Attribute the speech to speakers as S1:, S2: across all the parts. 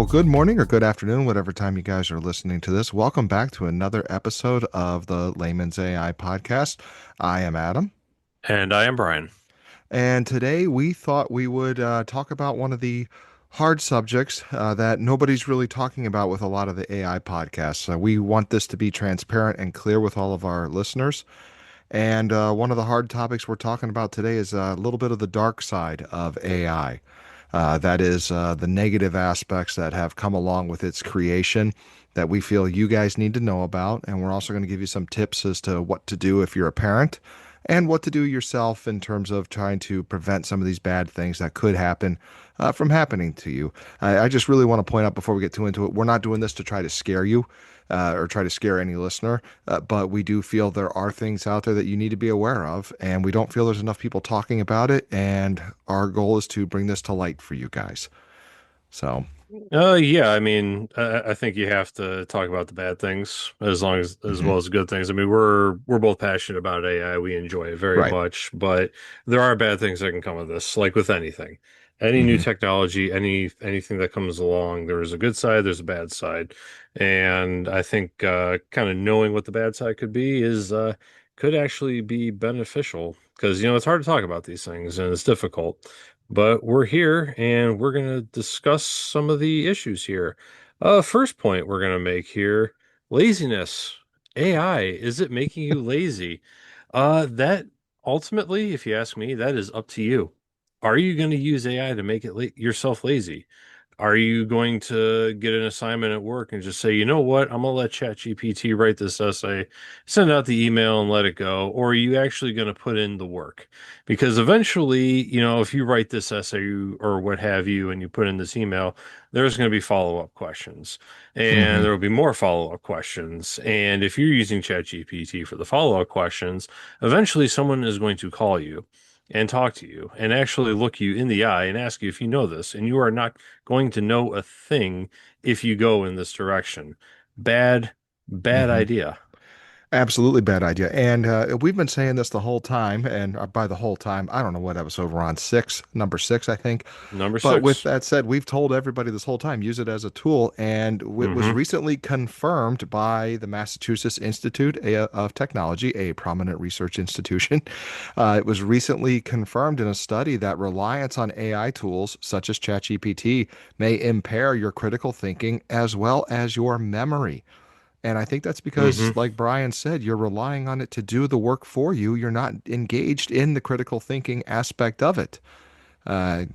S1: Well, good morning or good afternoon, whatever time you guys are listening to this. Welcome back to another episode of the Layman's AI podcast. I am Adam,
S2: And I am Brian.
S1: and today we thought we would talk about one of the hard subjects that nobody's really talking about with a lot of the AI podcasts. We want this to be transparent and clear with all of our listeners. And one of the hard topics we're talking about today is a little bit of the dark side of AI. That is the negative aspects that have come along with its creation that we feel you guys need to know about. And we're also going to give you some tips as to what to do if you're a parent and what to do yourself in terms of trying to prevent some of these bad things that could happen from happening to you. I just really want to point out before we get too into it, we're not doing this to try to scare you. Or try to scare any listener, but we do feel there are things out there that you need to be aware of, and we don't feel there's enough people talking about it. And our goal is to bring this to light for you guys. So,
S2: Yeah, I think you have to talk about the bad things as
S1: mhm.
S2: well as good things. I mean, we're both passionate about AI. We enjoy it very
S1: Right.
S2: much, but there are bad things that can come of this, like with anything. Any new
S1: Hmm.
S2: technology, anything that comes along, there's a good side, there's a bad side. And I think kind of knowing what the bad side could be is could actually be beneficial because it's hard to talk about these things and it's difficult. But we're here and we're going to discuss some of the issues here. First point we're going to make here, laziness. AI, is it making you lazy? That ultimately, if you ask me, that is up to you. Are you going to use AI to make it yourself lazy? Are you going to get an assignment at work and just say, you know what, I'm gonna let ChatGPT write this essay, send out the email and let it go? Or are you actually going to put in the work? Because eventually, if you write this essay or what have you, and you put in this email, there's going to be follow-up questions, and
S1: Hmm.
S2: there will be more follow-up questions. And if you're using ChatGPT for the follow-up questions, eventually someone is going to call you and talk to you and actually look you in the eye and ask you if you know this, and you are not going to know a thing if you go in this direction. Bad, bad
S1: Hmm.
S2: idea.
S1: Absolutely bad idea. And we've been saying this the whole time. And by the whole time, I don't know what episode we're on, number six, I think.
S2: Number
S1: But with
S2: six.
S1: that said, we've told everybody this whole time, use it as a tool. And it was
S2: Mm-hmm.
S1: recently confirmed by the Massachusetts Institute of Technology, a prominent research institution. It was recently confirmed in a study that reliance on AI tools such as ChatGPT may impair your critical thinking as well as your memory. And I think that's
S2: Mm-hmm.
S1: because, like Brian said, you're relying on it to do the work for you. You're not engaged in the critical thinking aspect of it.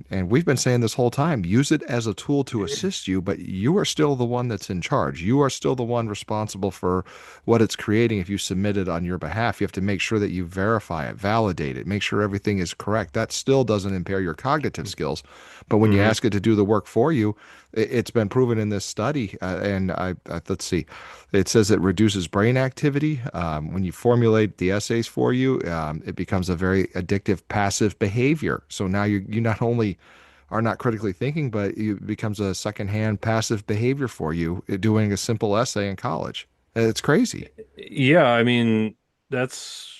S1: And we've been saying this whole time, use it as a tool to assist you, but you are still the one that's in charge. You are still the one responsible for what it's creating. If you submit it on your behalf, you have to make sure that you verify it, validate it, make sure everything is correct. That still doesn't impair your cognitive skills. But when you
S2: Mm-hmm.
S1: ask it to do the work for you, it's been proven in this study. Let's see, it says it reduces brain activity. When you formulate the essays for you, it becomes a very addictive passive behavior. So now you not only are not critically thinking, but it becomes a secondhand passive behavior for you doing a simple essay in college. It's crazy.
S2: Yeah, that's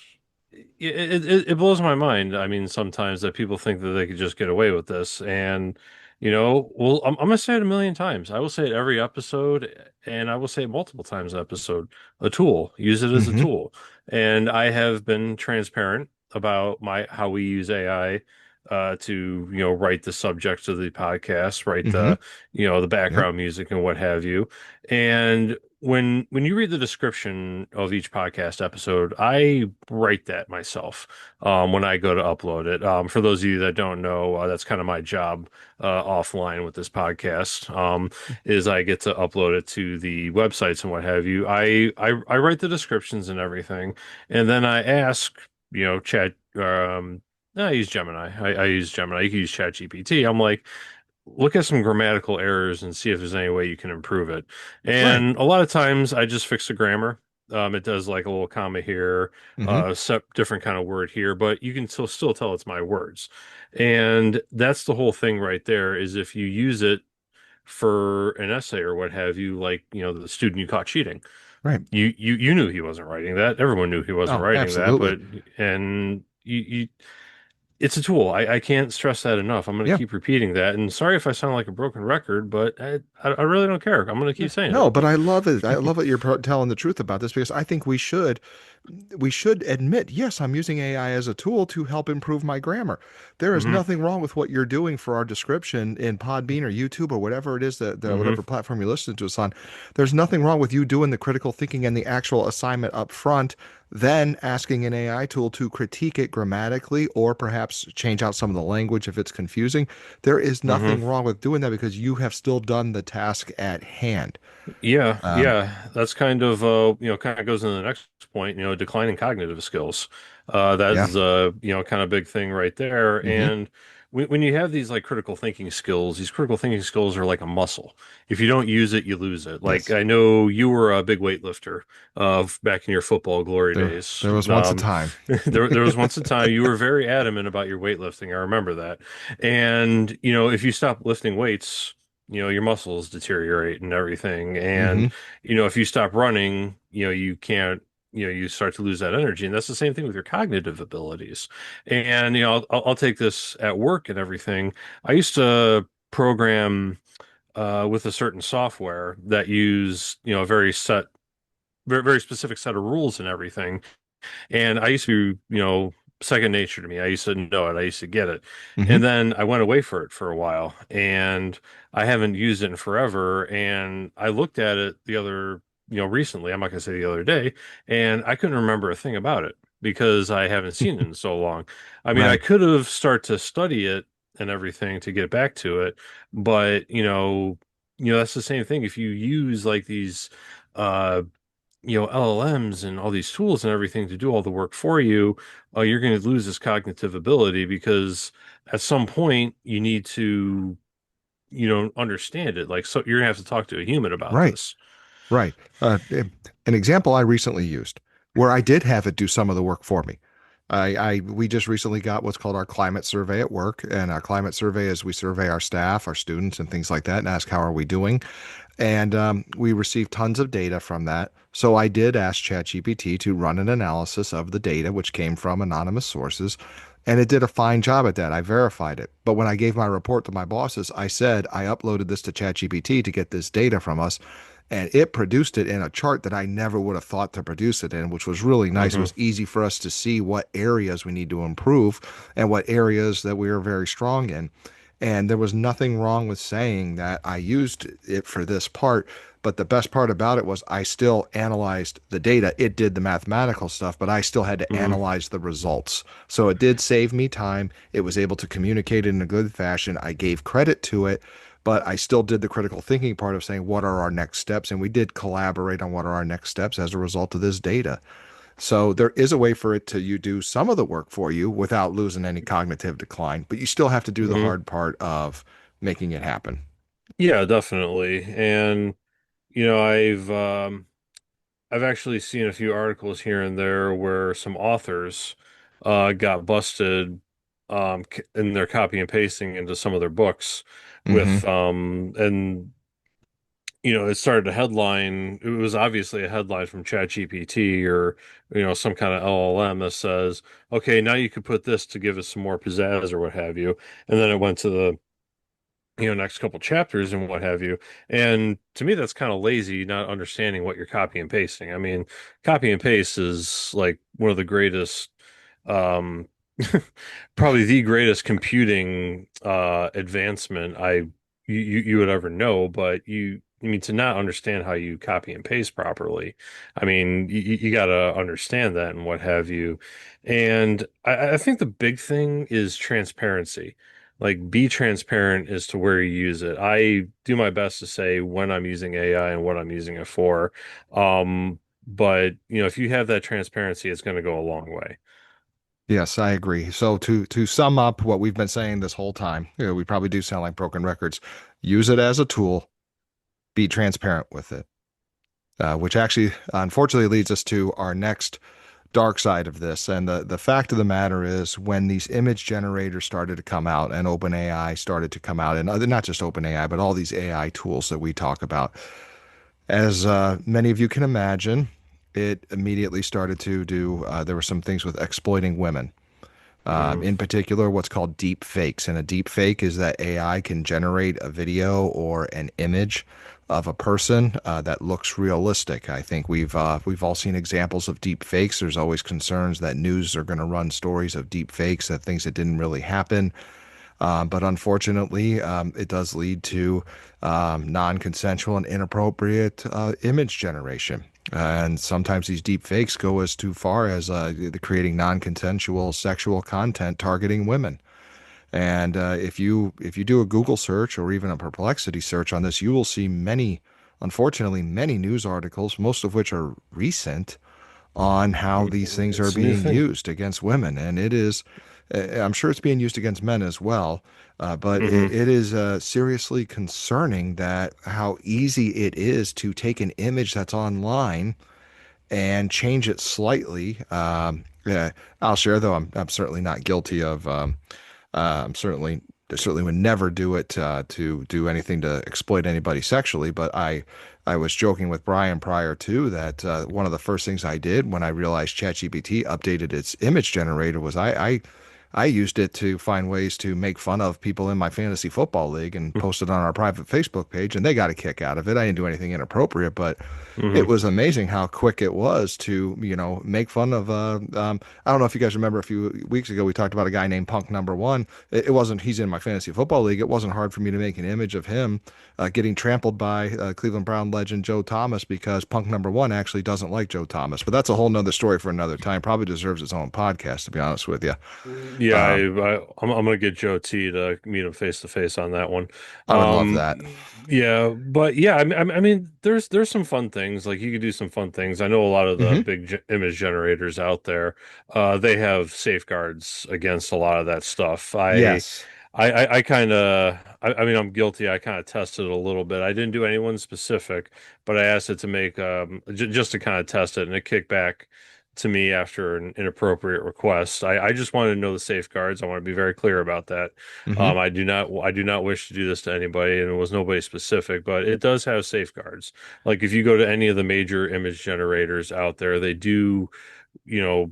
S2: it blows my mind. I mean, sometimes that people think that they could just get away with this, and well, I'm gonna say it a million times. I will say it every episode, and I will say it multiple times an episode. A tool, use it as a
S1: Hmm.
S2: tool, and I have been transparent about my how we use AI. To write the subjects of the podcast, write
S1: Hmm.
S2: the
S1: Yep.
S2: background music and what have you, and when you read the description of each podcast episode, I write that myself when I go to upload it. For those of you that don't know, that's kind of my job offline with this podcast. Is I get to upload it to the websites and what have you. I write the descriptions and everything, and then I ask, Chat. I use Gemini. I use Gemini. You can use ChatGPT. I'm like, look at some grammatical errors and see if there's any way you can improve it.
S1: Right.
S2: And a lot of times I just fix the grammar. It does like a little comma here,
S1: Hmm.
S2: different kind of word here, but you can still tell it's my words. And that's the whole thing right there is if you use it for an essay or what have you, like, the student you caught cheating.
S1: Right.
S2: You knew he wasn't writing that. Everyone knew he wasn't
S1: Oh,
S2: writing that,
S1: absolutely.
S2: but and you it's a tool. I can't stress that enough. I'm going to
S1: Yeah.
S2: keep repeating that. And sorry if I sound like a broken record, but I really don't care. I'm going to
S1: Yeah.
S2: keep saying
S1: No, but
S2: it.
S1: I love it. I love that you're telling the truth about this because I think we should admit, yes, I'm using AI as a tool to help improve my grammar. There is
S2: Hmm.
S1: nothing wrong with what you're doing for our description in Podbean or YouTube or whatever it is that
S2: Hmm.
S1: whatever platform you're listening to us on. There's nothing wrong with you doing the critical thinking and the actual assignment up front, then asking an AI tool to critique it grammatically or perhaps change out some of the language if it's confusing. There is
S2: Hmm.
S1: nothing wrong with doing that because you have still done the task at hand.
S2: Yeah,
S1: Um,
S2: yeah, that's kind of kind of goes into the next point, declining cognitive skills.
S1: yeah.
S2: That's kind of big thing right there.
S1: Hmm.
S2: And when you have these like critical thinking skills, these critical thinking skills are like a muscle. If you don't use it, you lose it. Like
S1: Yes.
S2: I know you were a big weightlifter back in your football glory
S1: There,
S2: days.
S1: there was once a time.
S2: There was once a time you were very adamant about your weightlifting. I remember that. And if you stop lifting weights, your muscles deteriorate and everything.
S1: Hmm.
S2: And, if you stop running, you can't, you start to lose that energy. And that's the same thing with your cognitive abilities. And, I'll take this at work and everything. I used to program with a certain software that used, a very, very specific set of rules and everything. And I used to be, second nature to me. I used to know it. I used to get it.
S1: Hmm.
S2: And then I went away for it for a while and I haven't used it in forever. And I looked at it recently, I'm not going to say the other day, and I couldn't remember a thing about it because I haven't seen it in so long. I mean, I
S1: Right.
S2: could have started to study it and everything to get back to it, but that's the same thing. If you use like these, uh, LLMs and all these tools and everything to do all the work for you, you're going to lose this cognitive ability because at some point you need to, understand it. Like, so you're gonna have to talk to a human about
S1: Right.
S2: this.
S1: Right. An example I recently used where I did have it do some of the work for me. We just recently got what's called our climate survey at work, and our climate survey is we survey our staff, our students, and things like that, and ask how are we doing. And we received tons of data from that. So I did ask ChatGPT to run an analysis of the data, which came from anonymous sources. And it did a fine job at that. I verified it. But when I gave my report to my bosses, I said I uploaded this to ChatGPT to get this data from us. And it produced it in a chart that I never would have thought to produce it in, which was really nice. It
S2: Hmm.
S1: was easy for us to see what areas we need to improve and what areas that we are very strong in. And there was nothing wrong with saying that I used it for this part. But the best part about it was I still analyzed the data. It did the mathematical stuff, but I still had to
S2: Hmm.
S1: analyze the results. So it did save me time. It was able to communicate it in a good fashion. I gave credit to it, but I still did the critical thinking part of saying, what are our next steps? And we did collaborate on what are our next steps as a result of this data. So there is a way for it to you do some of the work for you without losing any cognitive decline, but you still have to do the
S2: Hmm.
S1: hard part of making it happen.
S2: Yeah, definitely. And I've actually seen a few articles here and there where some authors got busted in their copy and pasting into some of their books
S1: Hmm.
S2: with and it started a headline. It was obviously a headline from ChatGPT or, some kind of LLM that says, okay, now you could put this to give us some more pizzazz or what have you. And then it went to the, next couple chapters and what have you. And to me, that's kind of lazy, not understanding what you're copy and pasting. I mean, copy and paste is like one of the greatest, um, probably the greatest computing advancement you would ever know. But you mean to not understand how you copy and paste properly. I mean, you got to understand that and what have you. And I think the big thing is transparency. Like, be transparent as to where you use it. I do my best to say when I'm using AI and what I'm using it for. But if you have that transparency, it's going to go a long way.
S1: Yes, I agree. So to sum up what we've been saying this whole time, we probably do sound like broken records. Use it as a tool, be transparent with it, which actually unfortunately leads us to our next dark side of this. And the fact of the matter is, when these image generators started to come out and OpenAI started to come out, and not just OpenAI, but all these AI tools that we talk about, as many of you can imagine, it immediately started to do, there were some things with exploiting women.
S2: Hmm.
S1: In particular, what's called deep fakes. And a deep fake is that AI can generate a video or an image of a person that looks realistic. I think we've all seen examples of deep fakes. There's always concerns that news are going to run stories of deep fakes, that things that didn't really happen. But unfortunately, it does lead to non-consensual and inappropriate image generation. And sometimes these deep fakes go as too far as creating non-consensual sexual content targeting women. And if you do a Google search or even a Perplexity search on this, you will see many, unfortunately, many news articles, most of which are recent, on how these things are
S2: It's a new
S1: being
S2: thing.
S1: used against women. And it is, I'm sure it's being used against men as well, but
S2: Hmm.
S1: it is seriously concerning that how easy it is to take an image that's online and change it slightly. Yeah, I'll share though. I'm certainly not guilty of. I'm certainly would never do it to do anything to exploit anybody sexually. But I was joking with Brian prior to that. One of the first things I did when I realized ChatGPT updated its image generator was I used it to find ways to make fun of people in my fantasy football league and post it on our private Facebook page, and they got a kick out of it. I didn't do anything inappropriate, but it
S2: Hmm.
S1: was amazing how quick it was to, make fun of. I don't know if you guys remember a few weeks ago we talked about a guy named Punk Number One. It wasn't. He's in my fantasy football league. It wasn't hard for me to make an image of him getting trampled by Cleveland Brown legend Joe Thomas because Punk Number One actually doesn't like Joe Thomas. But that's a whole nother story for another time. Probably deserves its own podcast, to be honest with you.
S2: Yeah,
S1: Um,
S2: I'm gonna get Joe T to meet him face to face on that one.
S1: I would love that.
S2: Yeah, but yeah, I mean, there's some fun things. Like you could do some fun things. I know a lot of the
S1: Hmm.
S2: big ge image generators out there, they have safeguards against a lot of that stuff.
S1: Yes.
S2: I kind of, I mean, I'm guilty. I kind of tested it a little bit. I didn't do anyone specific, but I asked it to make j just to kind of test it, and it kicked back to me after an inappropriate request. I just wanted to know the safeguards. I want to be very clear about that.
S1: Hmm.
S2: I do not wish to do this to anybody, and it was nobody specific, but it does have safeguards. Like if you go to any of the major image generators out there, they do, you know,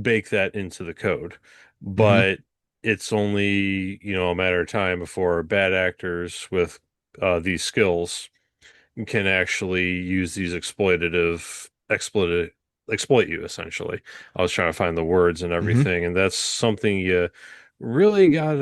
S2: bake that into the code.
S1: Hmm.
S2: But it's only, a matter of time before bad actors with these skills can actually use these exploit you essentially. I was trying to find the words and
S1: Hmm.
S2: everything, and that's something you really got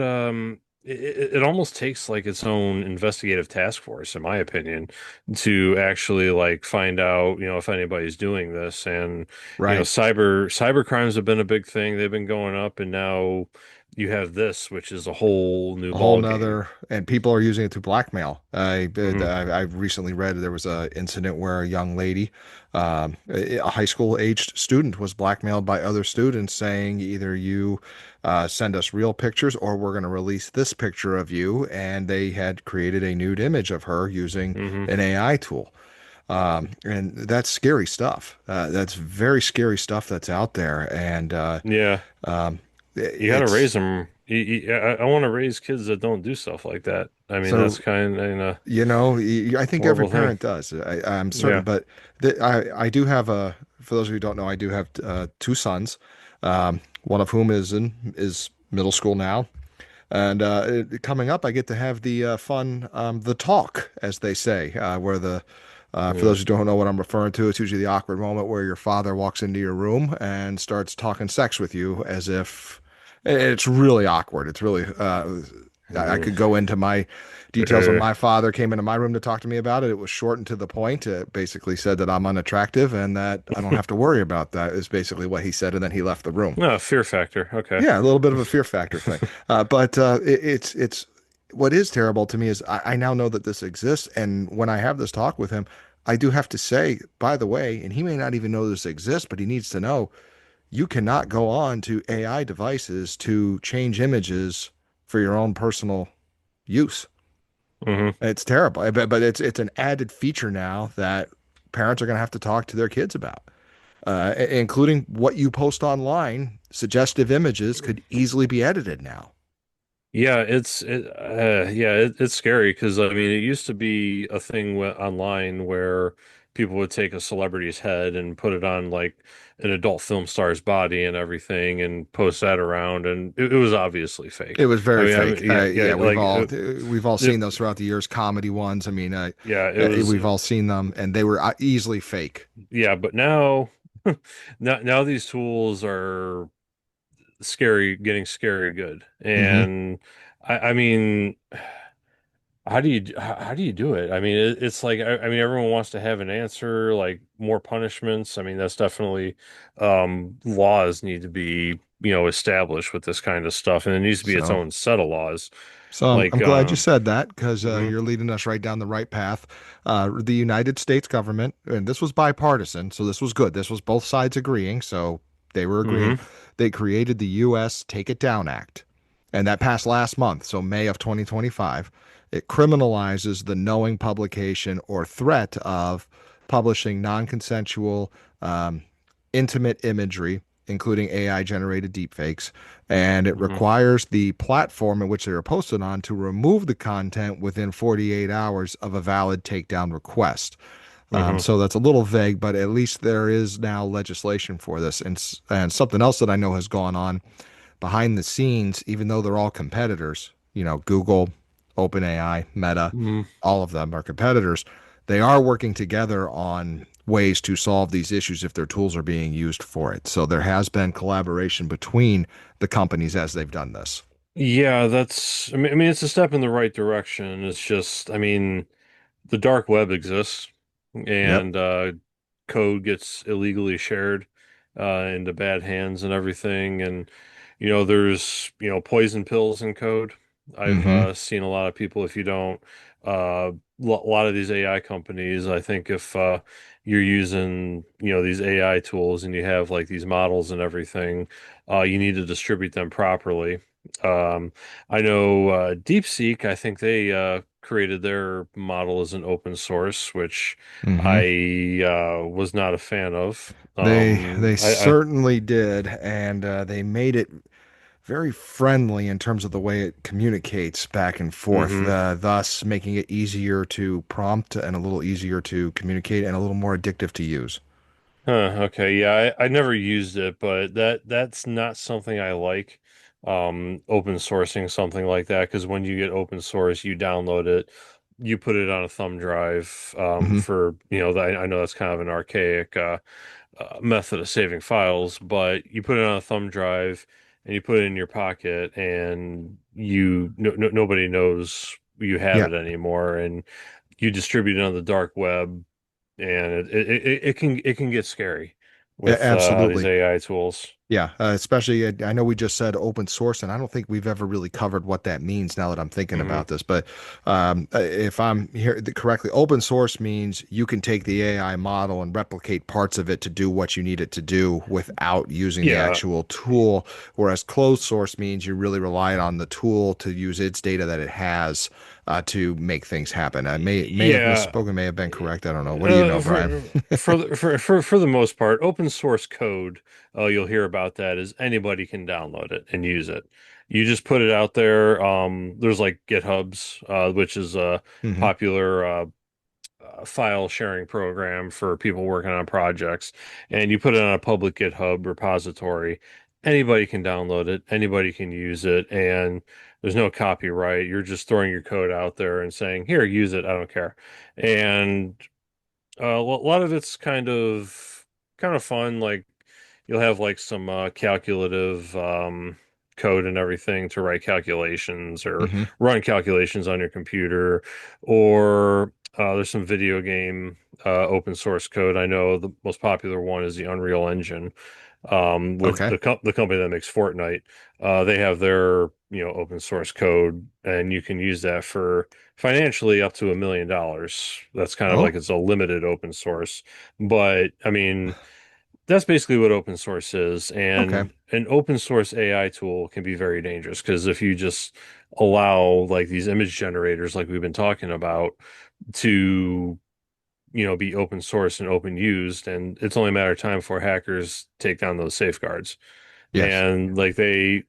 S2: it almost takes like its own investigative task force, in my opinion, to actually like find out, if anybody's doing this. And
S1: Right.
S2: cyber crimes have been a big thing. They've been going up, and now you have this, which is a whole new
S1: A whole
S2: ball game.
S1: nother, and people are using it to blackmail.
S2: Hmm.
S1: I recently read there was a incident where a young lady, a high school aged student, was blackmailed by other students saying either you send us real pictures or we're going to release this picture of you. And they had created a nude image of her using
S2: Hmm.
S1: an AI tool. And that's scary stuff. That's very scary stuff that's out there. And
S2: Yeah.
S1: um,
S2: You got to
S1: it's
S2: raise them. I want to raise kids that don't do stuff like that. I mean, that's
S1: so
S2: kind of a
S1: I think every
S2: horrible thing.
S1: parent does. I'm certain,
S2: Yeah.
S1: but I do have for those of you who don't know, I do have two sons, one of whom is middle school now, and coming up, I get to have the fun, the talk, as they say, where for
S2: Yeah.
S1: those who don't know what I'm referring to, it's usually the awkward moment where your father walks into your room and starts talking sex with you as if it's really awkward. It's really, I
S2: Mm.
S1: could go into my details when my father came into my room to talk to me about it. It was short and to the point. It basically said that I'm unattractive and that I don't have to worry about that, is basically what he said. And then he left the room.
S2: No, fear factor. Okay.
S1: Yeah, a little bit of a fear factor thing. But it's what is terrible to me is I now know that this exists, and when I have this talk with him, I do have to say, by the way, and he may not even know this exists, but he needs to know you cannot go on to AI devices to change images for your own personal use.
S2: Hmm.
S1: It's terrible, but it's an added feature now that parents are going to have to talk to their kids about, including what you post online. Suggestive images could easily be edited now.
S2: Yeah, it's scary because I mean it used to be a thing online where people would take a celebrity's head and put it on like an adult film star's body and everything and post that around, and it was obviously
S1: It
S2: fake.
S1: was very
S2: I
S1: fake.
S2: mean, yeah,
S1: Yeah,
S2: yeah, like
S1: we've all
S2: it,
S1: seen those throughout the years, comedy ones. I mean,
S2: yeah, it was,
S1: we've all seen them, and they were easily fake.
S2: yeah, but now, now these tools are scary, getting scary good,
S1: Hmm.
S2: and I mean. How do you do it? I mean, it's like I mean, everyone wants to have an answer, like more punishments. I mean, that's definitely laws need to be, established with this kind of stuff, and it needs to be its
S1: So.
S2: own set of laws.
S1: So I'm
S2: Like,
S1: glad you said that because
S2: mhm,
S1: you're leading us right down the right path. The United States government, and this was bipartisan, so this was good. This was both sides agreeing, so they were agreeing.
S2: mhm,
S1: They created the U.S. Take It Down Act, and that passed last month, so May of 2025. It criminalizes the knowing publication or threat of publishing non-consensual, um, intimate imagery, including AI generated deepfakes, and it
S2: mhm,
S1: requires the platform in which they are posted on to remove the content within 48 hours of a valid takedown request.
S2: mhm.
S1: So that's a little vague, but at least there is now legislation for this. And something else that I know has gone on behind the scenes, even though they're all competitors, Google, OpenAI, Meta,
S2: Mhm.
S1: all of them are competitors. They are working together on ways to solve these issues if their tools are being used for it. So there has been collaboration between the companies as they've done this.
S2: Yeah, I mean, it's a step in the right direction. It's just, I mean, the dark web exists,
S1: Yep.
S2: and code gets illegally shared into bad hands and everything. And there's poison pills in code. I've
S1: Mm-hmm.
S2: seen a lot of people. If you don't, a lot of these AI companies, I think if you're using these AI tools and you have like these models and everything, you need to distribute them properly. Um, I know DeepSeek, I think they created their model as an open source, which
S1: Mm-hmm.
S2: I was not a fan of.
S1: They
S2: I
S1: certainly did, and they made it very friendly in terms of the way it communicates back and forth,
S2: hmm
S1: thus making it easier to prompt and a little easier to communicate and a little more addictive to use.
S2: Huh, okay, yeah, I never used it, but that's not something I like. Open sourcing something like that, because when you get open source, you download it, you put it on a thumb drive.
S1: Hmm.
S2: For I know that's kind of an archaic method of saving files, but you put it on a thumb drive and you put it in your pocket, and nobody knows you have
S1: Yeah,
S2: it anymore, and you distribute it on the dark web, and it can get scary with these
S1: absolutely.
S2: AI tools.
S1: Yeah, especially I know we just said open source, and I don't think we've ever really covered what that means now that I'm thinking
S2: hmm
S1: about this. But if I'm here correctly, open source means you can take the AI model and replicate parts of it to do what you need it to do without using the
S2: Yeah,
S1: actual tool. Whereas closed source means you really rely on the tool to use its data that it has to make things happen. I may have
S2: yeah.
S1: misspoken, may have been correct. I don't know. What do you know, Brian?
S2: For the most part, open source code, you'll hear about that is anybody can download it and use it. You just put it out there. There's like GitHubs, which is a
S1: Hmm.
S2: popular file sharing program for people working on projects, and you put it on a public GitHub repository. Anybody can download it, anybody can use it, and there's no copyright. You're just throwing your code out there and saying, "Here, use it. I don't care." And a lot of it's kind of fun. Like you'll have like some calculative code and everything to write calculations or
S1: Hmm.
S2: run calculations on your computer, or there's some video game open source code. I know the most popular one is the Unreal Engine, with
S1: Okay.
S2: the company that makes Fortnite. They have their open source code, and you can use that for financially up to $1 million. That's kind of like
S1: Oh,
S2: it's a limited open source, but I mean that's basically what open source is.
S1: okay.
S2: And an open source AI tool can be very dangerous because if you just allow like these image generators, like we've been talking about, to be open source and open used, and it's only a matter of time before hackers take down those safeguards.
S1: Yes.
S2: And like the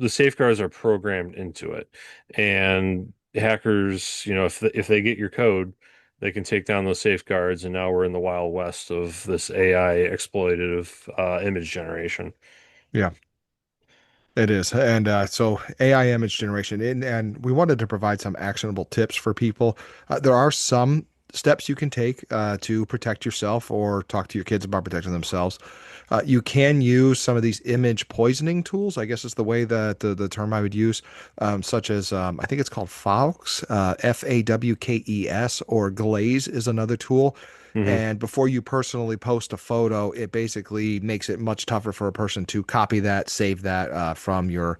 S2: safeguards are programmed into it, and hackers, if they get your code, they can take down those safeguards, and now we're in the wild west of this AI exploitative image generation.
S1: Yeah. It is. And so AI image generation, and we wanted to provide some actionable tips for people. There are some steps you can take to protect yourself or talk to your kids about protecting themselves. You can use some of these image poisoning tools, I guess is the way that the term I would use, such as I think it's called Fawkes, Fawkes, or Glaze is another tool.
S2: Hmm.
S1: And before you personally post a photo, it basically makes it much tougher for a person to copy that, save that from your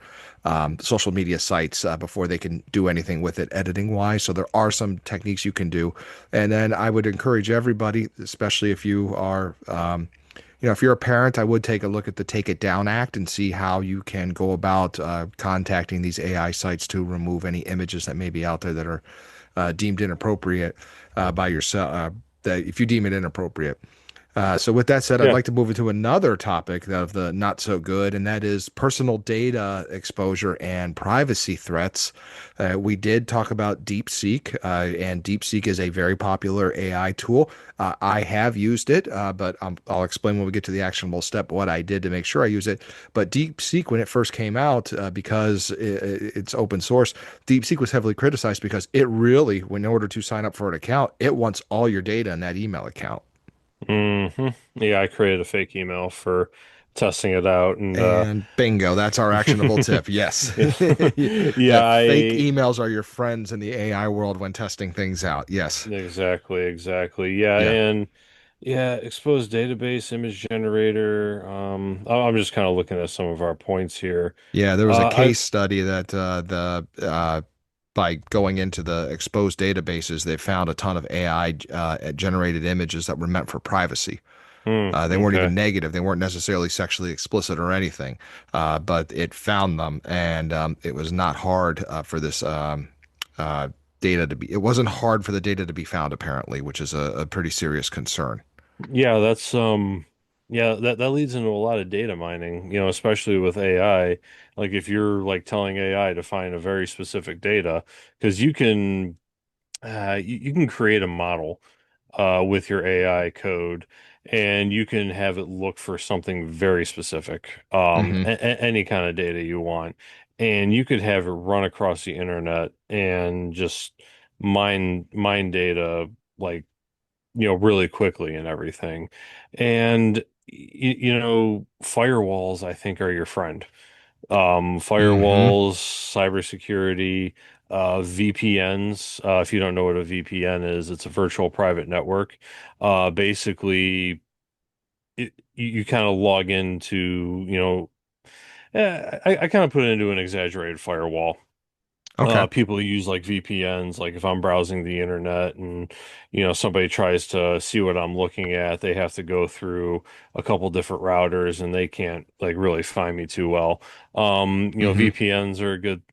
S1: social media sites before they can do anything with it editing wise. So there are some techniques you can do. And then I would encourage everybody, especially if you are, if you're a parent, I would take a look at the Take It Down Act and see how you can go about contacting these AI sites to remove any images that may be out there that are deemed inappropriate by yourself. That if you deem it inappropriate. So with that said, I'd
S2: Yeah.
S1: like to move into another topic of the not so good, and that is personal data exposure and privacy threats. We did talk about DeepSeek, and DeepSeek is a very popular AI tool. I have used it, but I'll explain when we get to the actionable step what I did to make sure I use it. But DeepSeek, when it first came out, because it's open source, DeepSeek was heavily criticized because it really, in order to sign up for an account, it wants all your data in that email account.
S2: Yeah, I created a fake email for testing it out, and
S1: And bingo, that's our actionable tip. Yes.
S2: yeah, yeah,
S1: That fake
S2: I
S1: emails are your friends in the AI world when testing things out. Yes.
S2: exactly. Yeah,
S1: Yeah.
S2: and yeah, exposed database image generator. I'm just kind of looking at some of our points here.
S1: Yeah, there was a
S2: I
S1: case study that the by going into the exposed databases, they found a ton of AI generated images that were meant for privacy. They weren't even
S2: okay.
S1: negative. They weren't necessarily sexually explicit or anything, but it found them, and it was not hard for this uh, data to be. It wasn't hard for the data to be found, apparently, which is a pretty serious concern.
S2: Yeah, that's yeah, that leads into a lot of data mining, especially with AI. Like if you're like telling AI to find a very specific data, because you can create a model with your AI code, and you can have it look for something very specific,
S1: Hmm.
S2: any kind of data you want, and you could have it run across the internet and just mine data like really quickly and everything. And firewalls, I think, are your friend.
S1: Hmm.
S2: Firewalls, cybersecurity, VPNs. If you don't know what a VPN is, it's a virtual private network. Basically, you kind of log into, I kind of put it into an exaggerated firewall.
S1: Okay.
S2: People use like VPNs, like if I'm browsing the internet and somebody tries to see what I'm looking at, they have to go through a couple different routers and they can't like really find me too well.
S1: Hmm.
S2: VPNs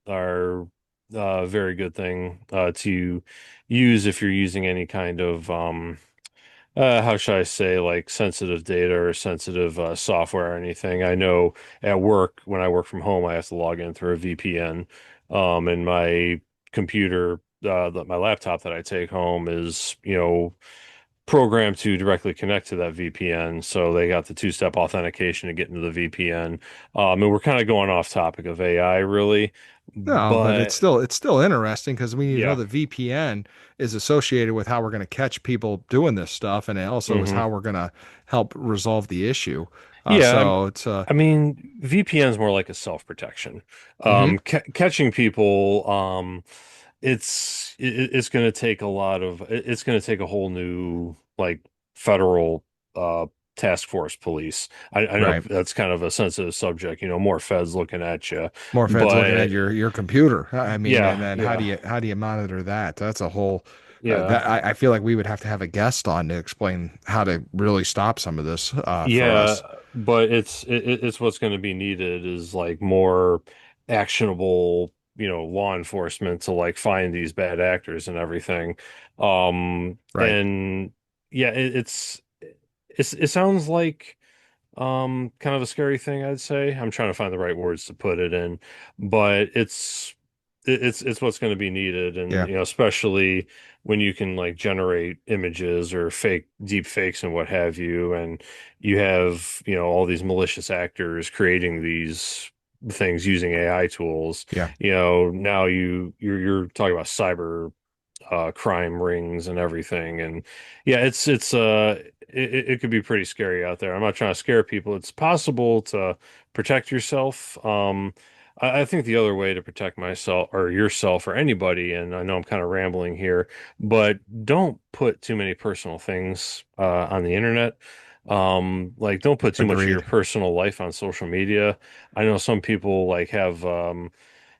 S2: are a very good thing to use if you're using any kind of how should I say, like sensitive data or sensitive software or anything. I know at work, when I work from home, I have to log in through a VPN. And my computer, my laptop that I take home is, programmed to directly connect to that VPN. So they got the two-step authentication to get into the VPN. And we're kind of going off topic of AI, really.
S1: No, but
S2: But
S1: it's still interesting because we need to know
S2: yeah.
S1: that VPN is associated with how we're going to catch people doing this stuff, and it also is
S2: Hmm.
S1: how we're going to help resolve the issue.
S2: Yeah,
S1: So it's
S2: I mean, VPN is more like a self-protection.
S1: hmm.
S2: Catching people, it's going to take it's going to take a whole new like federal uh task force police. I know
S1: Right.
S2: that's kind of a sensitive subject, more feds looking at you,
S1: More feds looking at
S2: but
S1: your computer. I mean, and
S2: yeah,
S1: then
S2: yeah,
S1: how do you monitor that? That's a whole
S2: yeah.
S1: that I feel like we would have to have a guest on to explain how to really stop some of this for
S2: Yeah,
S1: us.
S2: but it's what's going to be needed is like more actionable, law enforcement to like find these bad actors and everything.
S1: Right.
S2: And yeah, it sounds like kind of a scary thing, I'd say. I'm trying to find the right words to put it in, but it's it's what's going to be needed, and
S1: Yeah.
S2: you know, especially when you can like generate images or fake deep fakes and what have you, and you have, you know, all these malicious actors creating these things using AI tools.
S1: Yeah.
S2: You know, now you're talking about cyber crime rings and everything. And yeah, it could be pretty scary out there. I'm not trying to scare people. It's possible to protect yourself. I think the other way to protect myself or yourself or anybody, and I know I'm kind of rambling here, but don't put too many personal things on the internet. Like don't put too much of your
S1: Agreed.
S2: personal life on social media. I know some people like have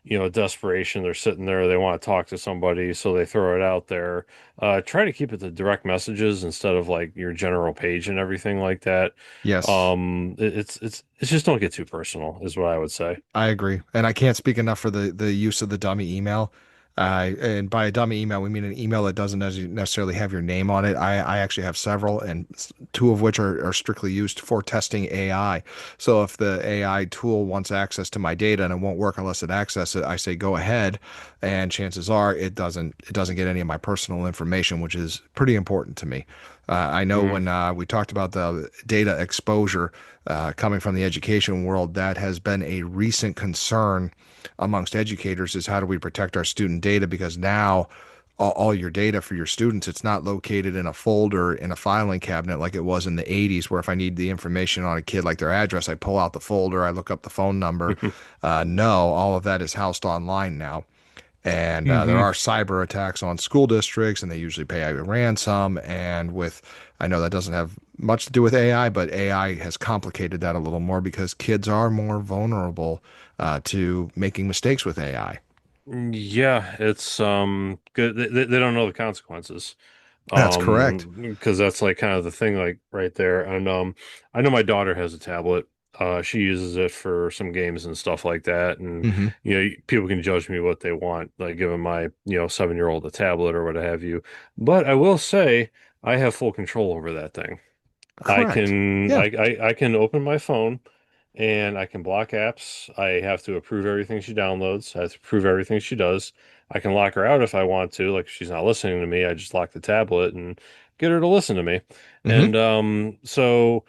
S2: you know, desperation. They're sitting there, they want to talk to somebody, so they throw it out there. Try to keep it to direct messages instead of like your general page and everything like that.
S1: Yes.
S2: It's just don't get too personal, is what I would say.
S1: I agree, and I can't speak enough for the use of the dummy email. And by a dummy email, we mean an email that doesn't necessarily have your name on it. I actually have several, and two of which are strictly used for testing AI. So if the AI tool wants access to my data and it won't work unless it accesses it, I say go ahead, and chances are it doesn't get any of my personal information, which is pretty important to me. I know
S2: Mm,
S1: when we talked about the data exposure coming from the education world, that has been a recent concern amongst educators is how do we protect our student data? Because now all your data for your students, it's not located in a folder in a filing cabinet like it was in the 80s, where if I need the information on a kid, like their address, I pull out the folder, I look up the phone number. No, all of that is housed online now. And there
S2: hmm
S1: are cyber attacks on school districts, and they usually pay a ransom. And with, I know that doesn't have much to do with AI, but AI has complicated that a little more because kids are more vulnerable to making mistakes with AI.
S2: Yeah, it's good. They don't know the consequences.
S1: That's correct.
S2: Because that's like kind of the thing, like right there. And I know my daughter has a tablet. She uses it for some games and stuff like that. And
S1: Hmm.
S2: you know, people can judge me what they want, like giving my, you know, 7-year-old a tablet or what have you. But I will say I have full control over that thing.
S1: Correct. Yeah.
S2: I can open my phone and I can block apps. I have to approve everything she downloads. I have to approve everything she does. I can lock her out if I want to. Like if she's not listening to me, I just lock the tablet and get her to listen to me.
S1: Hmm.
S2: And so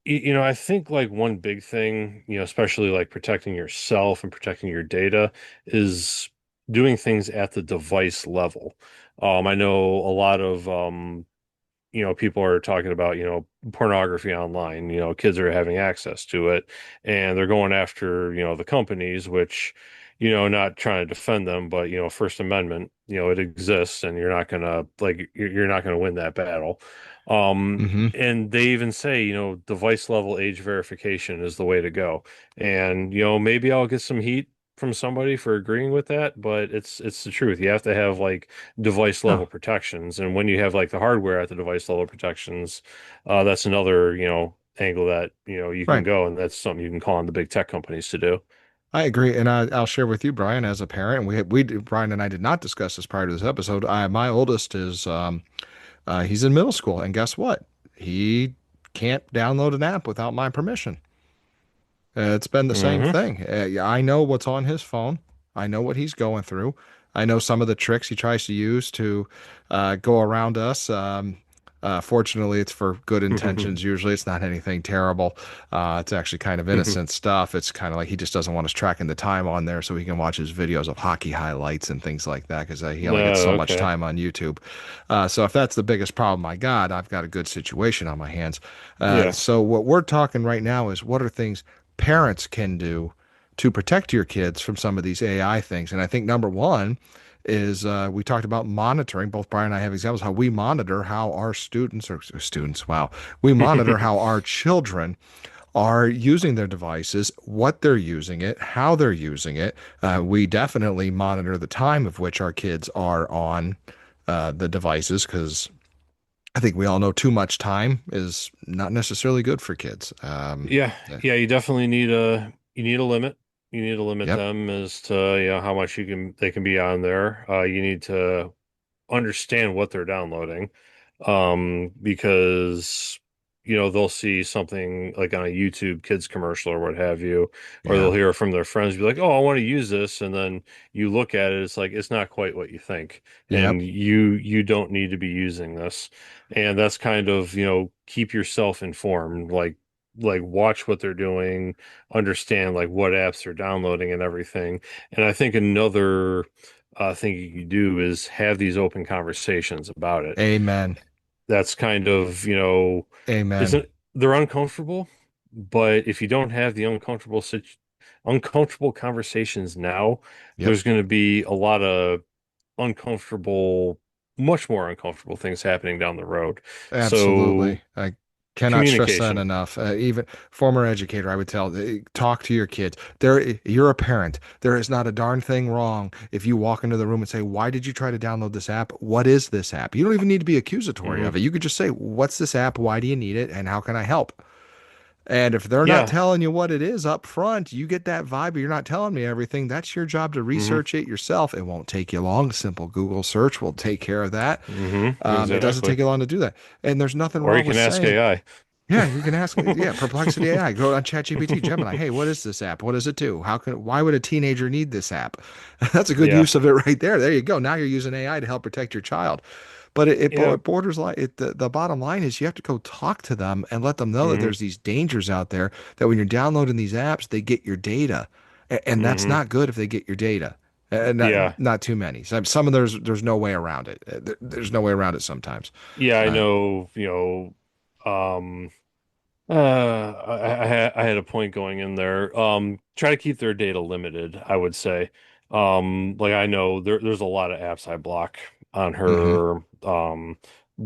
S2: you know, I think like one big thing, you know, especially like protecting yourself and protecting your data is doing things at the device level. I know a lot of you know, people are talking about, you know, pornography online, you know, kids are having access to it and they're going after, you know, the companies, which, you know, not trying to defend them, but, you know, First Amendment, you know, it exists and you're not gonna like you're not gonna win that battle.
S1: Hmm.
S2: And they even say, you know, device level age verification is the way to go. And, you know, maybe I'll get some heat from somebody for agreeing with that, but it's the truth. You have to have like device
S1: Oh,
S2: level protections. And when you have like the hardware at the device level protections, that's another, you know, angle that, you know, you can
S1: right.
S2: go and that's something you can call on the big tech companies to do.
S1: I agree, and I'll share with you, Brian, as a parent. Brian and I did not discuss this prior to this episode. My oldest is he's in middle school, and guess what? He can't download an app without my permission. It's been the same
S2: Hmm
S1: thing. Yeah, I know what's on his phone. I know what he's going through. I know some of the tricks he tries to use to go around us. Fortunately, it's for good intentions. Usually, it's not anything terrible. It's actually kind of innocent stuff. It's kind of like he just doesn't want us tracking the time on there so he can watch his videos of hockey highlights and things like that because he only gets so much
S2: Okay.
S1: time on YouTube. So if that's the biggest problem I've got a good situation on my hands.
S2: Yeah.
S1: So what we're talking right now is what are things parents can do to protect your kids from some of these AI things. And I think number one is we talked about monitoring. Both Brian and I have examples how we monitor how our students, wow, we monitor how our children are using their devices, what they're using it, how they're using it. We definitely monitor the time of which our kids are on the devices because I think we all know too much time is not necessarily good for kids.
S2: Yeah,
S1: Yeah.
S2: yeah, you need a limit. You need to limit
S1: Yep.
S2: them as to, you know, how much you can they can be on there. You need to understand what they're downloading. Because they'll see something like on a YouTube kids commercial or what have you, or
S1: Yeah.
S2: they'll hear from their friends be like, "Oh, I want to use this," and then you look at it, it's like it's not quite what you think,
S1: Yep.
S2: and you don't need to be using this, and that's kind of keep yourself informed, like watch what they're doing, understand like what apps they're downloading and everything, and I think another thing you can do is have these open conversations about it.
S1: Amen.
S2: That's kind of,
S1: Amen.
S2: isn't they're uncomfortable, but if you don't have the uncomfortable conversations now,
S1: Yep.
S2: there's going to be a lot of uncomfortable, much more uncomfortable things happening down the road. So
S1: Absolutely. I cannot stress that
S2: communication.
S1: enough. Even former educator, I would tell, talk to your kids. You're a parent. There is not a darn thing wrong if you walk into the room and say, "Why did you try to download this app? What is this app?" You don't even need to be accusatory
S2: Hmm.
S1: of it. You could just say, "What's this app? Why do you need it? And how can I help?" And if they're not
S2: Yeah.
S1: telling you what it is up front, you get that vibe, but you're not telling me everything. That's your job to
S2: Hmm.
S1: research it yourself. It won't take you long. Simple Google search will take care of that.
S2: Hmm.
S1: It doesn't
S2: Exactly.
S1: take you long to do that. And there's nothing
S2: Or you
S1: wrong with
S2: can ask
S1: saying,
S2: AI.
S1: yeah, you can ask, yeah, Perplexity AI, go on ChatGPT, Gemini, hey, what is this app? What does it do? Why would a teenager need this app? That's a good
S2: Yeah.
S1: use of it right there. There you go. Now you're using AI to help protect your child. But
S2: Yeah.
S1: it borders like the bottom line is you have to go talk to them and let them know that
S2: Hmm.
S1: there's these dangers out there that when you're downloading these apps, they get your data. And that's
S2: Hmm.
S1: not good if they get your data.
S2: Yeah.
S1: Not too many. Some of there's no way around it. There's no way around it sometimes.
S2: Yeah, I
S1: Uh,
S2: know, I had a point going in there. Try to keep their data limited, I would say. Like I know there's a lot of apps I block on
S1: mhm.
S2: her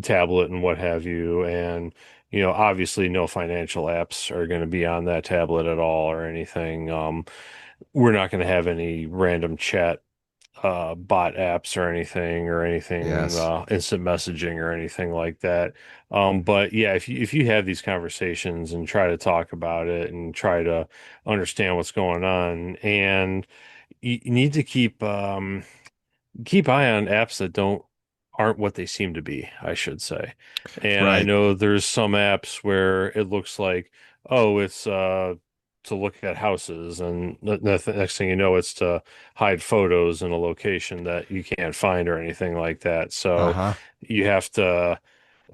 S2: tablet and what have you, and obviously no financial apps are going to be on that tablet at all or anything. We're not going to have any random chat bot apps or anything
S1: Yes.
S2: instant messaging or anything like that. But yeah, if you have these conversations and try to talk about it and try to understand what's going on, and you need to keep eye on apps that aren't what they seem to be, I should say. And I
S1: Right.
S2: know there's some apps where it looks like, oh, it's to look at houses, and the next thing you know, it's to hide photos in a location that you can't find or anything like that. So
S1: Uh-huh.
S2: you have to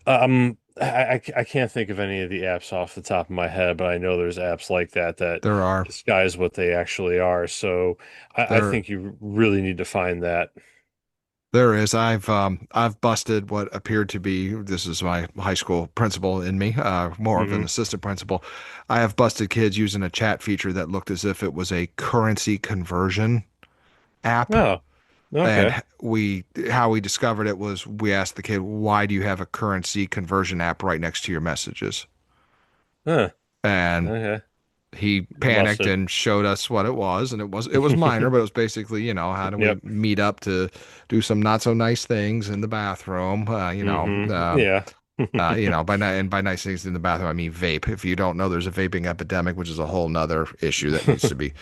S2: I can't think of any of the apps off the top of my head, but I know there's apps like that that
S1: There are.
S2: disguise what they actually are. So I
S1: There
S2: think you really need to find that.
S1: there is. I've busted what appeared to be, this is my high school principal in me, more of an
S2: Hmm.
S1: assistant principal. I have busted kids using a chat feature that looked as if it was a currency conversion app.
S2: Oh, okay.
S1: And how we discovered it was we asked the kid, why do you have a currency conversion app right next to your messages?
S2: Huh.
S1: And
S2: Okay.
S1: he panicked
S2: Busted.
S1: and showed us what it was, and it was minor, but it was basically, how do we
S2: Yep.
S1: meet up to do some not so nice things in the bathroom?
S2: Yeah.
S1: By nice things in the bathroom, I mean vape. If you don't know, there's a vaping epidemic, which is a whole nother issue that needs to be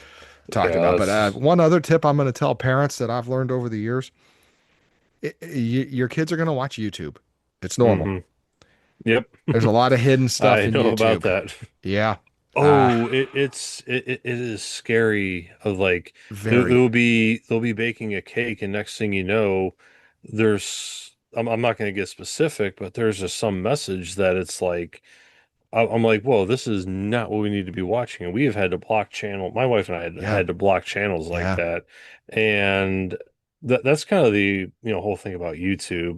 S1: talked
S2: Yeah,
S1: about. But
S2: that's
S1: one other tip I'm going to tell parents that I've learned over the years: your kids are going to watch YouTube. It's normal.
S2: hmm Yep.
S1: There's a lot of hidden stuff
S2: I
S1: in
S2: know about
S1: YouTube.
S2: that.
S1: Yeah, uh,
S2: Oh, it is scary of like
S1: very.
S2: they'll be baking a cake and next thing you know there's I'm not going to get specific, but there's just some message that it's like I'm like, whoa, this is not what we need to be watching. And we have had to block channel. My wife and I
S1: Yeah,
S2: had to block channels like
S1: yeah.
S2: that. And that's kind of the, whole thing about YouTube.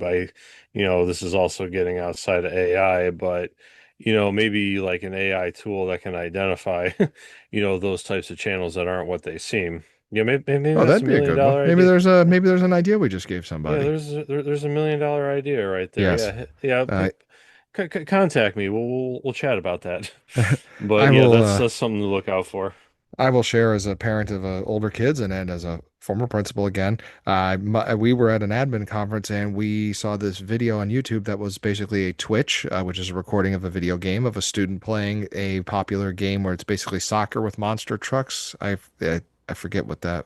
S2: This is also getting outside of AI, but maybe like an AI tool that can identify, those types of channels that aren't what they seem. Yeah, maybe
S1: Oh,
S2: that's
S1: that'd
S2: a
S1: be a
S2: million
S1: good one.
S2: dollar idea.
S1: Maybe there's an idea we just gave
S2: Yeah,
S1: somebody.
S2: there's $1 million idea right there.
S1: Yes.
S2: Yeah, yeah.
S1: Uh,
S2: Contact me. We'll chat about that.
S1: I
S2: But yeah,
S1: will
S2: that's something to look out for.
S1: I will share as a parent of older kids and as a former principal again. We were at an admin conference and we saw this video on YouTube that was basically a Twitch, which is a recording of a video game of a student playing a popular game where it's basically soccer with monster trucks. I forget what that.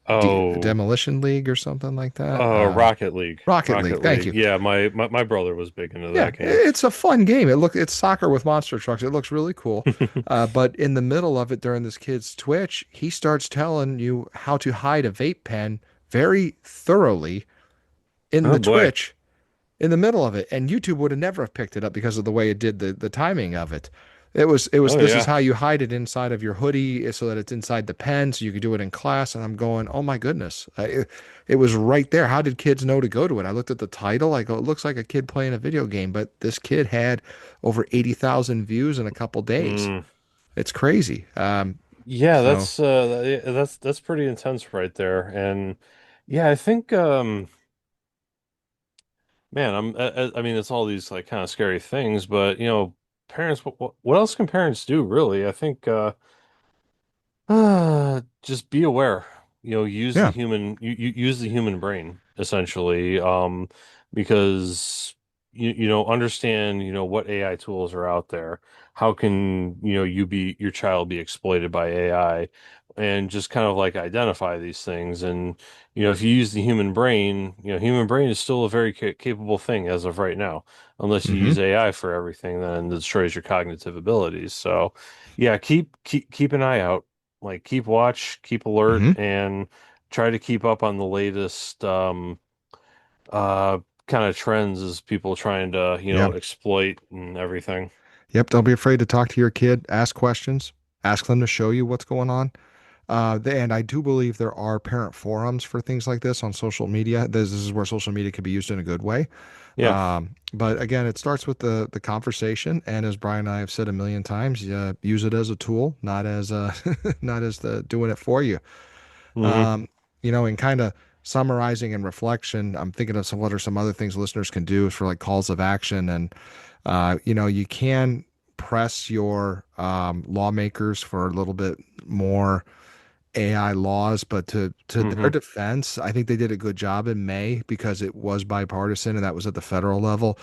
S2: Oh,
S1: Demolition League or something like that.
S2: Rocket League.
S1: Rocket League.
S2: Rocket
S1: Thank
S2: League.
S1: you.
S2: Yeah, my brother was big into
S1: Yeah,
S2: that game.
S1: it's a fun game. It's soccer with monster trucks. It looks really cool. But in the middle of it, during this kid's Twitch, he starts telling you how to hide a vape pen very thoroughly in
S2: Oh
S1: the
S2: boy.
S1: Twitch in the middle of it, and YouTube would have never have picked it up because of the way it did the timing of it. It was
S2: Oh
S1: this is
S2: yeah.
S1: how you hide it inside of your hoodie so that it's inside the pen so you could do it in class. And I'm going, oh my goodness, it was right there. How did kids know to go to it? I looked at the title. I go, it looks like a kid playing a video game, but this kid had over 80,000 views in a couple days.
S2: Mm.
S1: It's crazy.
S2: Yeah,
S1: So
S2: that's pretty intense right there. And yeah, I think man, I mean it's all these like kind of scary things, but parents what else can parents do really? I think just be aware. Use the
S1: yeah.
S2: use the human brain essentially, because understand what AI tools are out there. How can your child be exploited by AI, and just kind of like identify these things. And if you use the human brain, human brain is still a very capable thing as of right now. Unless you
S1: Hmm.
S2: use AI for everything, then it destroys your cognitive abilities. So, yeah, keep an eye out, like keep watch, keep alert,
S1: Hmm.
S2: and try to keep up on the latest uh kind of trends as people trying to,
S1: Yeah.
S2: exploit and everything.
S1: Yep. Don't be afraid to talk to your kid. Ask questions. Ask them to show you what's going on. And I do believe there are parent forums for things like this on social media. This is where social media can be used in a good way.
S2: Yeah.
S1: But again, it starts with the conversation, and as Brian and I have said a million times, use it as a tool, not as not as the doing it for you.
S2: Hmm.
S1: Um, in kind of summarizing and reflection, I'm thinking of what are some other things listeners can do for like calls of action, and you can press your lawmakers for a little bit more AI laws, but to their
S2: Hmm.
S1: defense, I think they did a good job in May because it was bipartisan and that was at the federal level.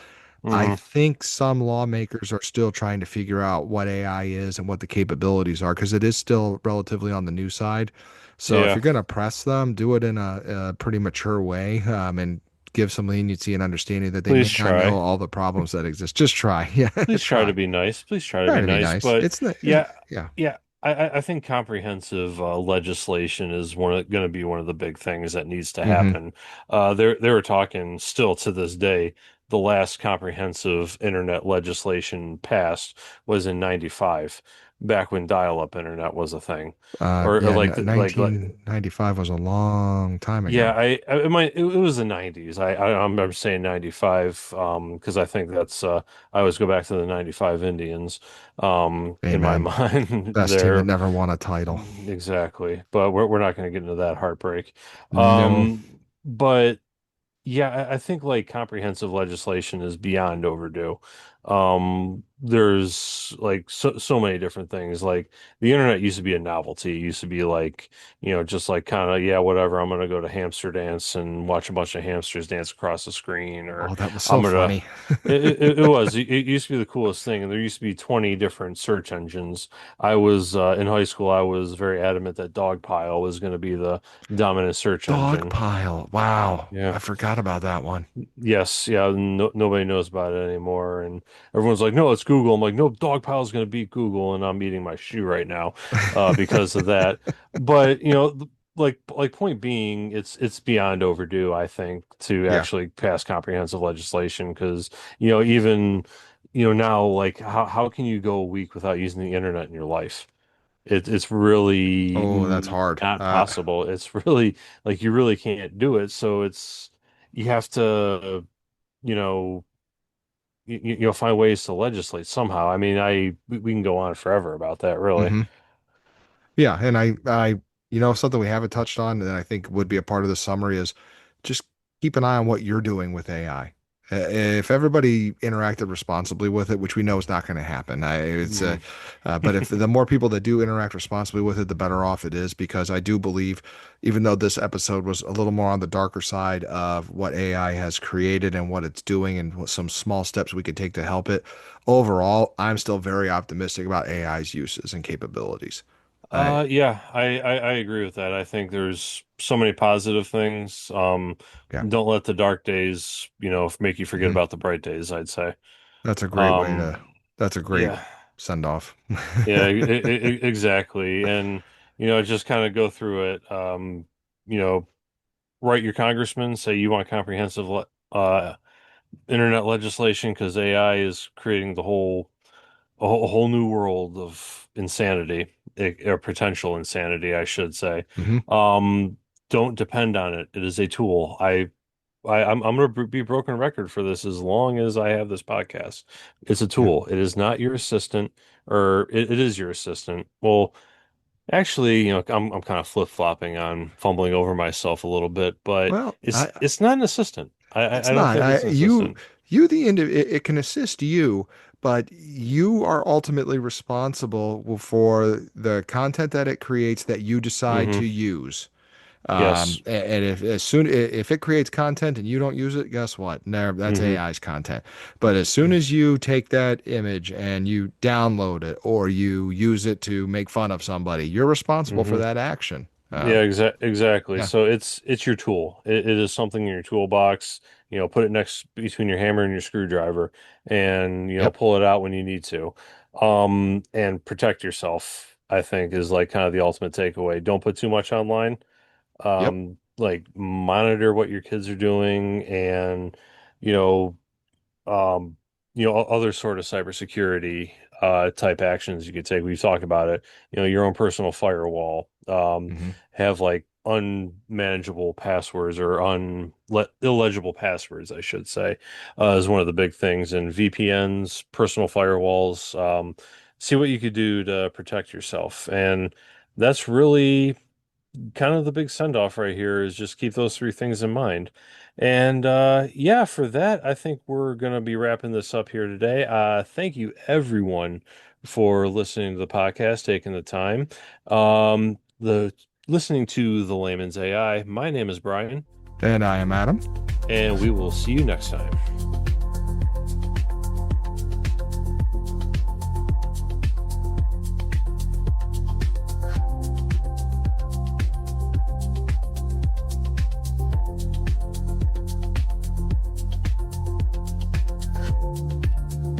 S1: I
S2: Hmm.
S1: think some lawmakers are still trying to figure out what AI is and what the capabilities are because it is still relatively on the new side. So if
S2: Yeah.
S1: you're going to press them, do it in a pretty mature way, and give some leniency and understanding that they may
S2: Please
S1: not know
S2: try.
S1: all the problems that exist. Just try. Yeah,
S2: Please try to
S1: try.
S2: be nice. Please try to
S1: Try
S2: be
S1: to be
S2: nice.
S1: nice.
S2: But
S1: It's not,
S2: yeah,
S1: yeah.
S2: yeah, I think comprehensive legislation is going to be one of the big things that needs to
S1: Hmm.
S2: happen. They were talking still to this day. The last comprehensive internet legislation passed was in '95, back when dial-up internet was a thing, or
S1: Yeah,
S2: like
S1: 1995 was a long time
S2: yeah,
S1: ago.
S2: it was the '90s. I'm saying '95 because I think that's I always go back to the '95 Indians in my
S1: Amen.
S2: mind
S1: Best team that
S2: there.
S1: never won a title.
S2: Exactly. But we're not going to get into that heartbreak.
S1: No.
S2: But yeah, I think like comprehensive legislation is beyond overdue. There's like so many different things. Like the internet used to be a novelty. It used to be like, just like kind of, yeah, whatever. I'm gonna go to hamster dance and watch a bunch of hamsters dance across the screen, or
S1: Oh, that was
S2: I'm
S1: so
S2: gonna.
S1: funny.
S2: It used to be the coolest thing, and there used to be 20 different search engines. I was in high school. I was very adamant that Dogpile was going to be the dominant search engine.
S1: Dogpile. Wow.
S2: Yeah.
S1: I forgot about that one.
S2: Yes, yeah, nobody knows about it anymore, and everyone's like, "No, it's Google." I'm like, "No, Dogpile's going to beat Google," and I'm eating my shoe right now, because of that. But like point being, it's beyond overdue, I think, to
S1: Yeah.
S2: actually pass comprehensive legislation because even now, like how can you go a week without using the internet in your life? It's really
S1: Oh, that's hard.
S2: not possible. It's really like you really can't do it. So you have to, you know, you'll find ways to legislate somehow. I mean, we can go on forever about that, really.
S1: Hmm. Yeah, and something we haven't touched on that I think would be a part of the summary is just keep an eye on what you're doing with AI. If everybody interacted responsibly with it, which we know is not going to happen,
S2: Mhm.
S1: but if the more people that do interact responsibly with it, the better off it is. Because I do believe, even though this episode was a little more on the darker side of what AI has created and what it's doing and some small steps we could take to help it, overall, I'm still very optimistic about AI's uses and capabilities. I
S2: Yeah, I agree with that. I think there's so many positive things.
S1: yeah.
S2: Don't let the dark days, make you forget
S1: Mhm.
S2: about the bright days, I'd say.
S1: That's a great way to.
S2: Um,
S1: That's a great
S2: yeah,
S1: send off.
S2: yeah, exactly. And, just kind of go through it. You know, write your congressman, say you want comprehensive internet legislation because AI is creating a whole new world of insanity, or potential insanity, I should say.
S1: Hmm.
S2: Um, don't depend on it. It is a tool. I'm going to be broken record for this as long as I have this podcast. It's a
S1: Yeah.
S2: tool. It is not your assistant, or it is your assistant. Well, actually, I'm kind of flip-flopping on fumbling over myself a little bit, but
S1: Well,
S2: it's not an assistant.
S1: it's
S2: I don't
S1: not.
S2: think it's an assistant.
S1: It can assist you, but you are ultimately responsible for the content that it creates that you decide to
S2: Hmm.
S1: use.
S2: Yes.
S1: And if as soon if it creates content and you don't use it, guess what? No, that's
S2: Hmm.
S1: AI's content. But as soon as you take that image and you download it or you use it to make fun of somebody, you're responsible for
S2: Hmm.
S1: that action.
S2: Yeah, exactly.
S1: Yeah.
S2: So it's your tool. It is something in your toolbox. Put it next between your hammer and your screwdriver, and
S1: Yep.
S2: pull it out when you need to. And protect yourself, I think, is like kind of the ultimate takeaway. Don't put too much online.
S1: Yep.
S2: Like monitor what your kids are doing, and you know, um, other sort of cybersecurity type actions you could take. We've talked about it. Your own personal firewall.
S1: Hmm.
S2: Have like unmanageable passwords or un illegible passwords, I should say, is one of the big things. And VPNs, personal firewalls. See what you could do to protect yourself. And that's really kind of the big send off right here is just keep those three things in mind. And yeah, for that, I think we're going to be wrapping this up here today. Thank you, everyone, for listening to the podcast, taking the time. The listening to the Layman's AI. My name is Brian,
S1: And I am Adam.
S2: and we will see you next time.